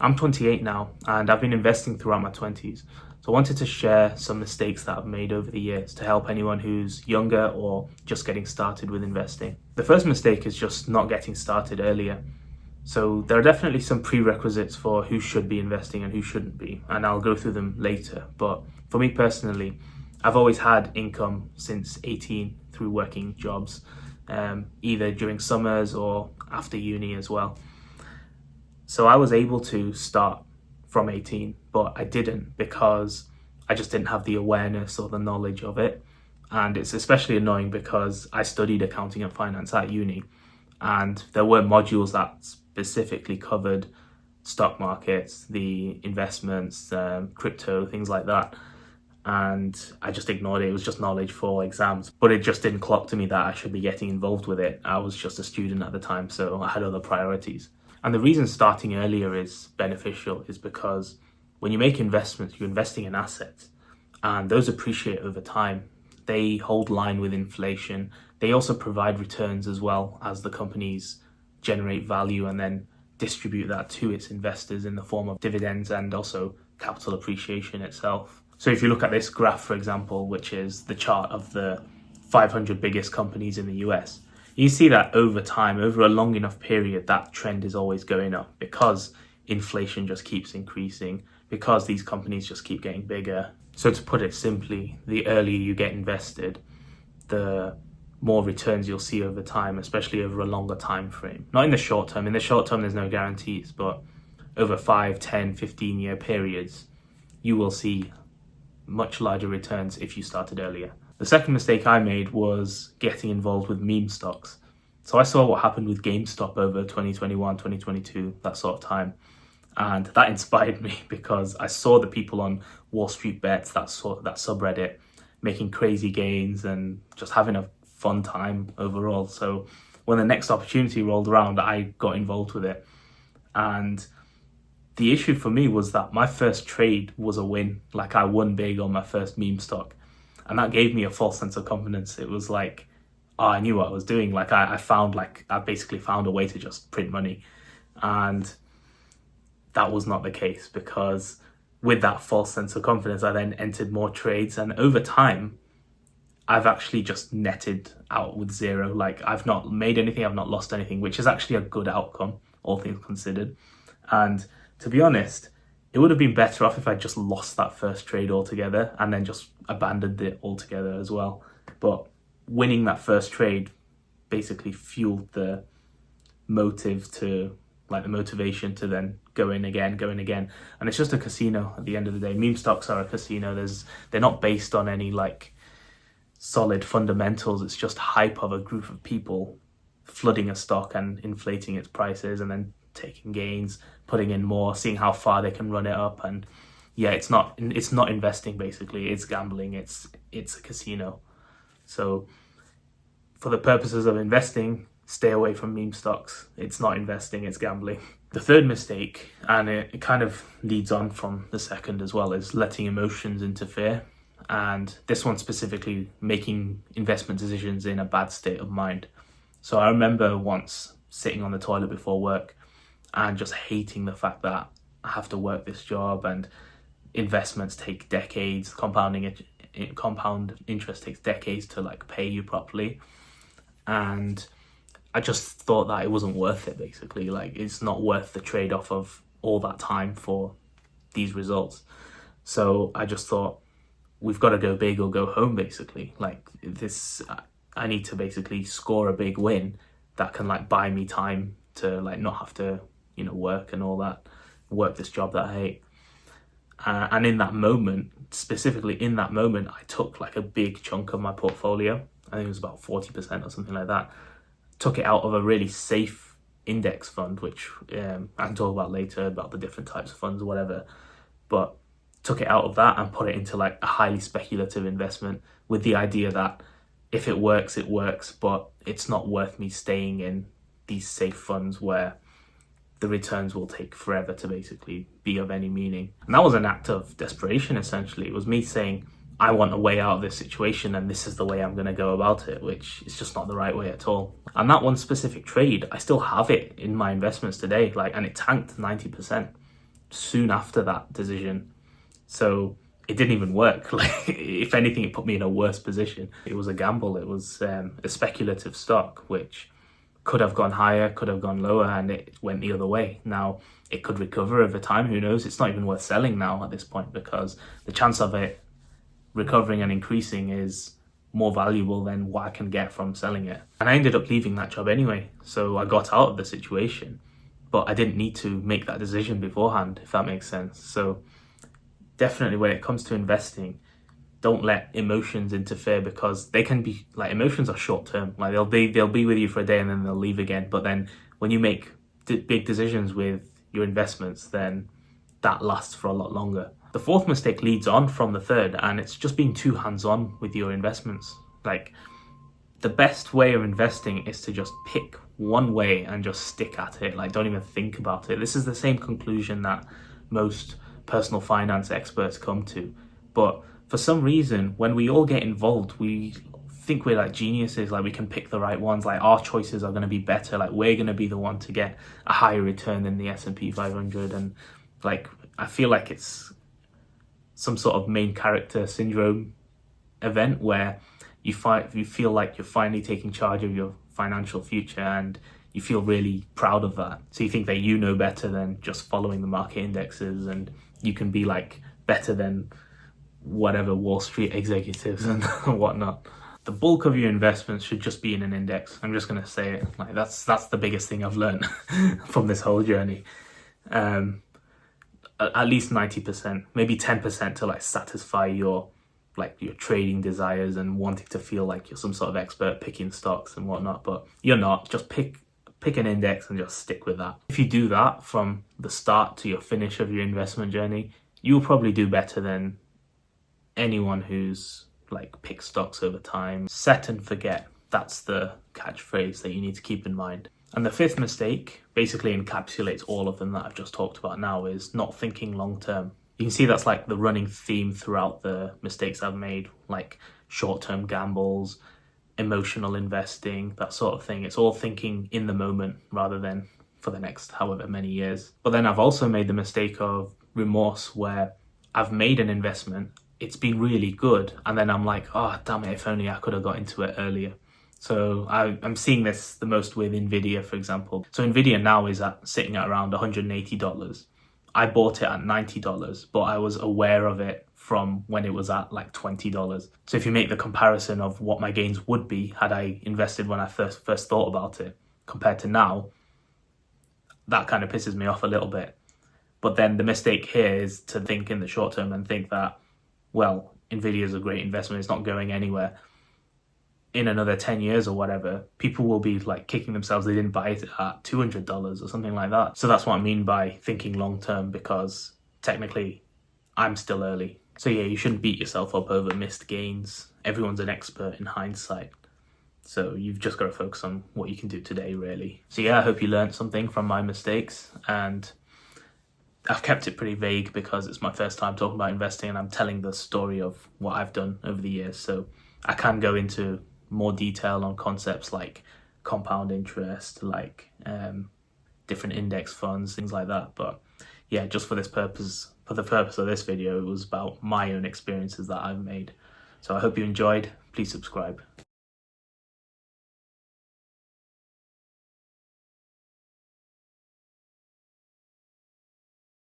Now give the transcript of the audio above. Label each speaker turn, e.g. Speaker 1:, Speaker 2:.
Speaker 1: I'm 28 now and I've been investing throughout my 20s. So I wanted to share some mistakes that I've made over the years to help anyone who's younger or just getting started with investing. The first mistake is just not getting started earlier. So there are definitely some prerequisites for who should be investing and who shouldn't be, and I'll go through them later. But for me personally, I've always had income since 18 through working jobs, either during summers or after uni as well. So I was able to start from 18, but I didn't because I just didn't have the awareness or the knowledge of it. And it's especially annoying because I studied accounting and finance at uni, and there were modules that specifically covered stock markets, the investments, crypto, things like that. And I just ignored it. It was just knowledge for exams, but it just didn't clock to me that I should be getting involved with it. I was just a student at the time, so I had other priorities. And the reason starting earlier is beneficial is because when you make investments, you're investing in assets, and those appreciate over time. They hold line with inflation. They also provide returns as well as the companies generate value and then distribute that to its investors in the form of dividends and also capital appreciation itself. So if you look at this graph, for example, which is the chart of the 500 biggest companies in the US, you see that over time, over a long enough period, that trend is always going up because inflation just keeps increasing, because these companies just keep getting bigger. So to put it simply, the earlier you get invested, the more returns you'll see over time, especially over a longer time frame. Not in the short term. In the short term, there's no guarantees, but over 5, 10, 15-year periods, you will see much larger returns if you started earlier. The second mistake I made was getting involved with meme stocks. So I saw what happened with GameStop over 2021, 2022, that sort of time. And that inspired me because I saw the people on Wall Street Bets, that subreddit, making crazy gains and just having a fun time overall. So when the next opportunity rolled around, I got involved with it. And the issue for me was that my first trade was a win. Like, I won big on my first meme stock. And that gave me a false sense of confidence. It was like, oh, I knew what I was doing. Like I basically found a way to just print money. And that was not the case, because with that false sense of confidence, I then entered more trades. And over time, I've actually just netted out with zero. Like, I've not made anything, I've not lost anything, which is actually a good outcome, all things considered. And to be honest, it would have been better off if I just lost that first trade altogether and then just abandoned it altogether as well. But winning that first trade basically fueled the motivation to then go in again. And it's just a casino at the end of the day. Meme stocks are a casino. They're not based on any like solid fundamentals. It's just hype of a group of people flooding a stock and inflating its prices and then taking gains, putting in more, seeing how far they can run it up. And yeah, it's not investing, basically. It's gambling. It's a casino. So for the purposes of investing, stay away from meme stocks. It's not investing, it's gambling. The third mistake, and it kind of leads on from the second as well, is letting emotions interfere. And this one specifically, making investment decisions in a bad state of mind. So I remember once sitting on the toilet before work and just hating the fact that I have to work this job and investments take decades, compound interest takes decades to like pay you properly. And I just thought that it wasn't worth it, basically. Like, it's not worth the trade-off of all that time for these results. So I just thought, we've got to go big or go home, basically. Like, I need to basically score a big win that can like buy me time to like not have to work and all that, work this job that I hate. And in that moment, specifically in that moment, I took like a big chunk of my portfolio. I think it was about 40% or something like that. Took it out of a really safe index fund, which I can talk about later, about the different types of funds or whatever. But took it out of that and put it into like a highly speculative investment with the idea that if it works, it works, but it's not worth me staying in these safe funds where the returns will take forever to basically be of any meaning. And that was an act of desperation, essentially. It was me saying, I want a way out of this situation and this is the way I'm going to go about it, which is just not the right way at all. And that one specific trade, I still have it in my investments today, and it tanked 90%. soon after that decision. So it didn't even work. Like, if anything, it put me in a worse position. It was a gamble. It was a speculative stock, which could have gone higher, could have gone lower, and it went the other way. Now, it could recover over time. Who knows? It's not even worth selling now at this point, because the chance of it recovering and increasing is more valuable than what I can get from selling it. And I ended up leaving that job anyway. So I got out of the situation, but I didn't need to make that decision beforehand, if that makes sense. So definitely when it comes to investing, don't let emotions interfere, because they can be like, emotions are short term. Like they'll be with you for a day and then they'll leave again. But then when you make big decisions with your investments, then that lasts for a lot longer. The fourth mistake leads on from the third, and it's just being too hands-on with your investments. Like, the best way of investing is to just pick one way and just stick at it. Like, don't even think about it. This is the same conclusion that most personal finance experts come to. But for some reason, when we all get involved, we think we're like geniuses, like we can pick the right ones, like our choices are going to be better, like we're going to be the one to get a higher return than the S&P 500. And like, I feel like it's some sort of main character syndrome event where you feel like you're finally taking charge of your financial future, and you feel really proud of that. So you think that you know better than just following the market indexes, and you can be like better than whatever Wall Street executives and whatnot. The bulk of your investments should just be in an index. I'm just going to say it. Like, that's the biggest thing I've learned from this whole journey. At least 90%, maybe 10% to like satisfy your trading desires and wanting to feel like you're some sort of expert picking stocks and whatnot. But you're not. Just pick an index and just stick with that. If you do that from the start to your finish of your investment journey, you'll probably do better than anyone who's like picked stocks over time. Set and forget. That's the catchphrase that you need to keep in mind. And the fifth mistake basically encapsulates all of them that I've just talked about now, is not thinking long term. You can see that's like the running theme throughout the mistakes I've made, like short-term gambles, emotional investing, that sort of thing. It's all thinking in the moment rather than for the next however many years. But then I've also made the mistake of remorse, where I've made an investment, it's been really good, and then I'm like, oh damn it, if only I could have got into it earlier. So I'm seeing this the most with Nvidia, for example. So Nvidia now is sitting at around $180. I bought it at $90, but I was aware of it from when it was at like $20. So if you make the comparison of what my gains would be had I invested when I first thought about it compared to now, that kind of pisses me off a little bit. But then the mistake here is to think in the short term and think that, well, Nvidia is a great investment, it's not going anywhere. In another 10 years or whatever, people will be like kicking themselves they didn't buy it at $200 or something like that. So that's what I mean by thinking long term, because technically I'm still early. So yeah, you shouldn't beat yourself up over missed gains. Everyone's an expert in hindsight. So you've just got to focus on what you can do today, really. So yeah, I hope you learned something from my mistakes, and I've kept it pretty vague because it's my first time talking about investing and I'm telling the story of what I've done over the years. So I can go into more detail on concepts like compound interest, like different index funds, things like that. But yeah, just for the purpose of this video, it was about my own experiences that I've made. So I hope you enjoyed. Please subscribe.